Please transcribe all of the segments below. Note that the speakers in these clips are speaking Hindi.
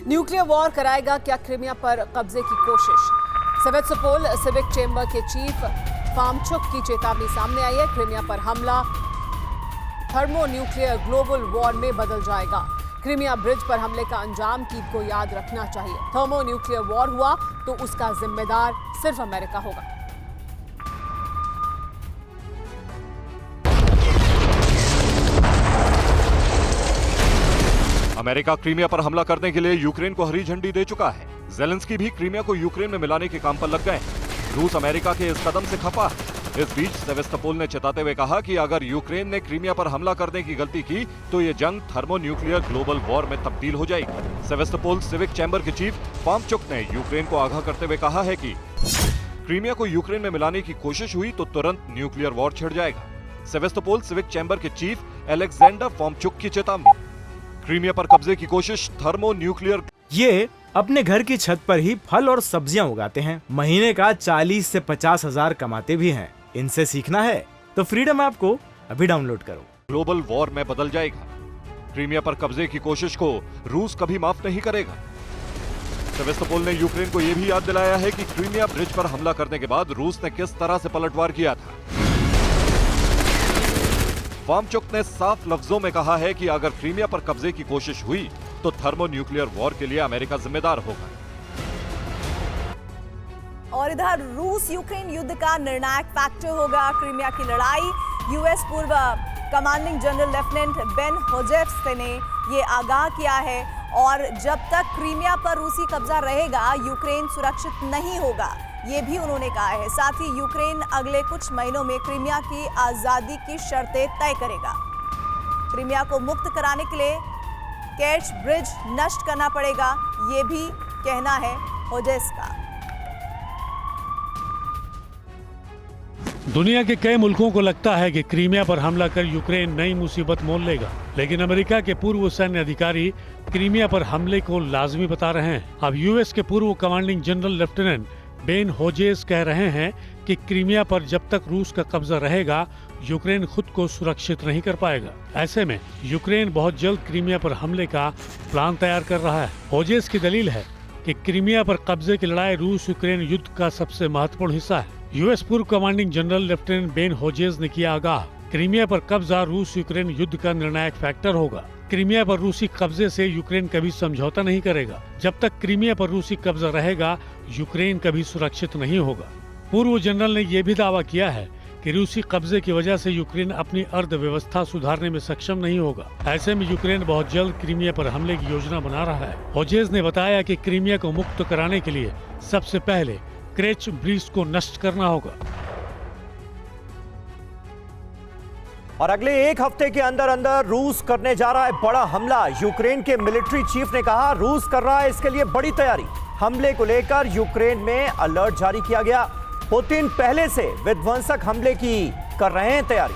न्यूक्लियर वॉर कराएगा क्या क्रीमिया पर कब्जे की कोशिश? सेवेस्तोपोल सिविक चेंबर के चीफ फार्मचुक की चेतावनी सामने आई है। क्रीमिया पर हमला थर्मोन्यूक्लियर ग्लोबल वॉर में बदल जाएगा। क्रीमिया ब्रिज पर हमले का अंजाम कीव को याद रखना चाहिए। थर्मोन्यूक्लियर वॉर हुआ तो उसका जिम्मेदार सिर्फ अमेरिका होगा। अमेरिका क्रीमिया पर हमला करने के लिए यूक्रेन को हरी झंडी दे चुका है। जेलेंस्की भी क्रीमिया को यूक्रेन में मिलाने के काम पर लग गए हैं। रूस अमेरिका के इस कदम से खफा है। इस बीच सेवेस्तोपोल ने चेताते हुए कहा कि अगर यूक्रेन ने क्रीमिया पर हमला करने की गलती की तो ये जंग थर्मोन्यूक्लियर ग्लोबल वॉर में तब्दील हो जाएगी। सेवेस्तोपोल सिविक चैम्बर के चीफ फार्मचुक ने यूक्रेन को आगाह करते हुए कहा है कि क्रीमिया को यूक्रेन में मिलाने की कोशिश हुई तो तुरंत न्यूक्लियर वॉर छिड़ जाएगा। सेवेस्तोपोल सिविक चैम्बर के चीफ एलेक्जेंडर फार्मचुक की चेतावनी। क्रीमिया पर कब्जे की कोशिश थर्मोन्यूक्लियर। ये अपने घर की छत पर ही फल और सब्जियां उगाते हैं। महीने का 40 से 50 हजार कमाते भी हैं। इनसे सीखना है तो फ्रीडम ऐप को अभी डाउनलोड करो। ग्लोबल वॉर में बदल जाएगा। क्रीमिया पर कब्जे की कोशिश को रूस कभी माफ नहीं करेगा। सेवेस्तोपोल ने यूक्रेन को यह भी याद दिलाया है कि क्रीमिया ब्रिज पर हमला करने के बाद रूस ने किस तरह से पलटवार किया था। फार्मचुक ने साफ लफ्जों में कहा है कि अगर क्रीमिया पर कब्जे की कोशिश हुई तो थर्मोन्यूक्लियर वॉर के लिए अमेरिका जिम्मेदार होगा। और इधर रूस यूक्रेन युद्ध का निर्णायक फैक्टर होगा क्रीमिया की लड़ाई। यूएस पूर्व कमांडिंग जनरल लेफ्टिनेंट बेन होजेव्स ने ये आगाह किया है और जब तक क्रीमिया पर रूसी कब्जा रहेगा यूक्रेन सुरक्षित नहीं होगा, ये भी उन्होंने कहा है। साथ ही यूक्रेन अगले कुछ महीनों में क्रीमिया की आजादी की शर्तें तय करेगा। क्रीमिया को मुक्त कराने के लिए केर्च ब्रिज नष्ट करना पड़ेगा, ये भी कहना है होजेव्स का। दुनिया के कई मुल्कों को लगता है कि क्रीमिया पर हमला कर यूक्रेन नई मुसीबत मोल लेगा, लेकिन अमेरिका के पूर्व सैन्य अधिकारी क्रीमिया पर हमले को लाजमी बता रहे हैं। अब यूएस के पूर्व commanding general lieutenant Ben hoses कह रहे हैं कि क्रीमिया पर जब तक रूस का कब्जा रहेगा यूक्रेन खुद को सुरक्षित नहीं कर पाएगा। ऐसे में यूक्रेन बहुत जल्द क्रीमिया पर हमले का प्लान तैयार कर रहा है। होजेस की दलील है कि क्रीमिया पर कब्जे की लड़ाई रूस यूक्रेन युद्ध का सबसे महत्वपूर्ण हिस्सा है। यूएस पूर्व commanding general lieutenant Ben hoses ने किया आगाह, क्रीमिया पर कब्जा रूस यूक्रेन युद्ध का निर्णायक फैक्टर होगा। क्रीमिया पर रूसी कब्जे से यूक्रेन कभी समझौता नहीं करेगा। जब तक क्रीमिया पर रूसी कब्जा रहेगा यूक्रेन कभी सुरक्षित नहीं होगा। पूर्व जनरल ने यह भी दावा किया है कि रूसी कब्जे की वजह से यूक्रेन अपनी अर्थव्यवस्था सुधारने में सक्षम नहीं होगा। ऐसे में यूक्रेन बहुत जल्द क्रीमिया पर हमले की योजना बना रहा है। होजेस ने बताया कि क्रीमिया को मुक्त कराने के लिए सबसे पहले केर्च ब्रिज को नष्ट करना होगा। और अगले एक हफ्ते के अंदर अंदर रूस करने जा रहा है बड़ा हमला। यूक्रेन के मिलिट्री चीफ ने कहा रूस कर रहा है इसके लिए बड़ी तैयारी। हमले को लेकर यूक्रेन में अलर्ट जारी किया गया। पुतिन पहले से विध्वंसक हमले की कर रहे हैं तैयारी।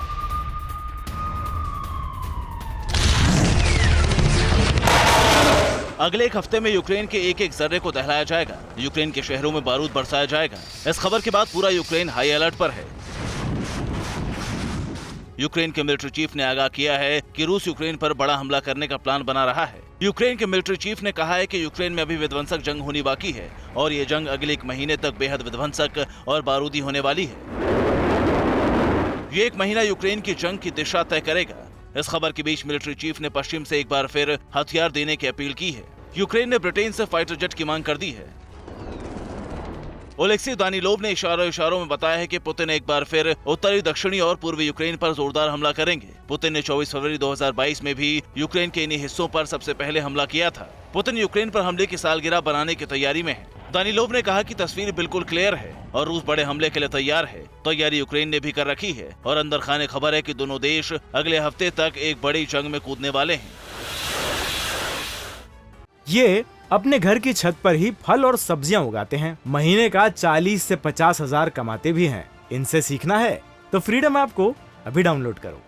अगले एक हफ्ते में यूक्रेन के एक एक जर्रे को दहलाया जाएगा। यूक्रेन के शहरों में बारूद बरसाया जाएगा। इस खबर के बाद पूरा यूक्रेन हाई अलर्ट पर है। यूक्रेन के मिलिट्री चीफ ने आगाह किया है कि रूस यूक्रेन पर बड़ा हमला करने का प्लान बना रहा है। यूक्रेन के मिलिट्री चीफ ने कहा है कि यूक्रेन में अभी विध्वंसक जंग होनी बाकी है और ये जंग अगले एक महीने तक बेहद विध्वंसक और बारूदी होने वाली है। ये एक महीना यूक्रेन की जंग की दिशा तय करेगा। इस खबर के बीच मिलिट्री चीफ ने पश्चिम से एक बार फिर हथियार देने की अपील की है। यूक्रेन ने ब्रिटेन से फाइटर जेट की मांग कर दी है। ओलेक्सी दानिलोव ने इशारों में बताया है कि पुतिन एक बार फिर उत्तरी, दक्षिणी और पूर्वी यूक्रेन पर जोरदार हमला करेंगे। पुतिन ने 24 फरवरी 2022 में भी यूक्रेन के इन्हीं हिस्सों पर सबसे पहले हमला किया था। पुतिन यूक्रेन पर हमले की सालगिरह बनाने की तैयारी में है। दानिलोव ने कहा कि तस्वीर बिल्कुल क्लियर है और रूस बड़े हमले के लिए तैयार है। तैयारी यूक्रेन ने भी कर रखी है और अंदर खाने खबर है कि दोनों देश अगले हफ्ते तक एक बड़ी जंग में कूदने वाले हैं। ये अपने घर की छत पर ही फल और सब्जियां उगाते हैं। महीने का 40 से 50 हजार कमाते भी हैं। इनसे सीखना है तो फ्रीडम ऐप को अभी डाउनलोड करो।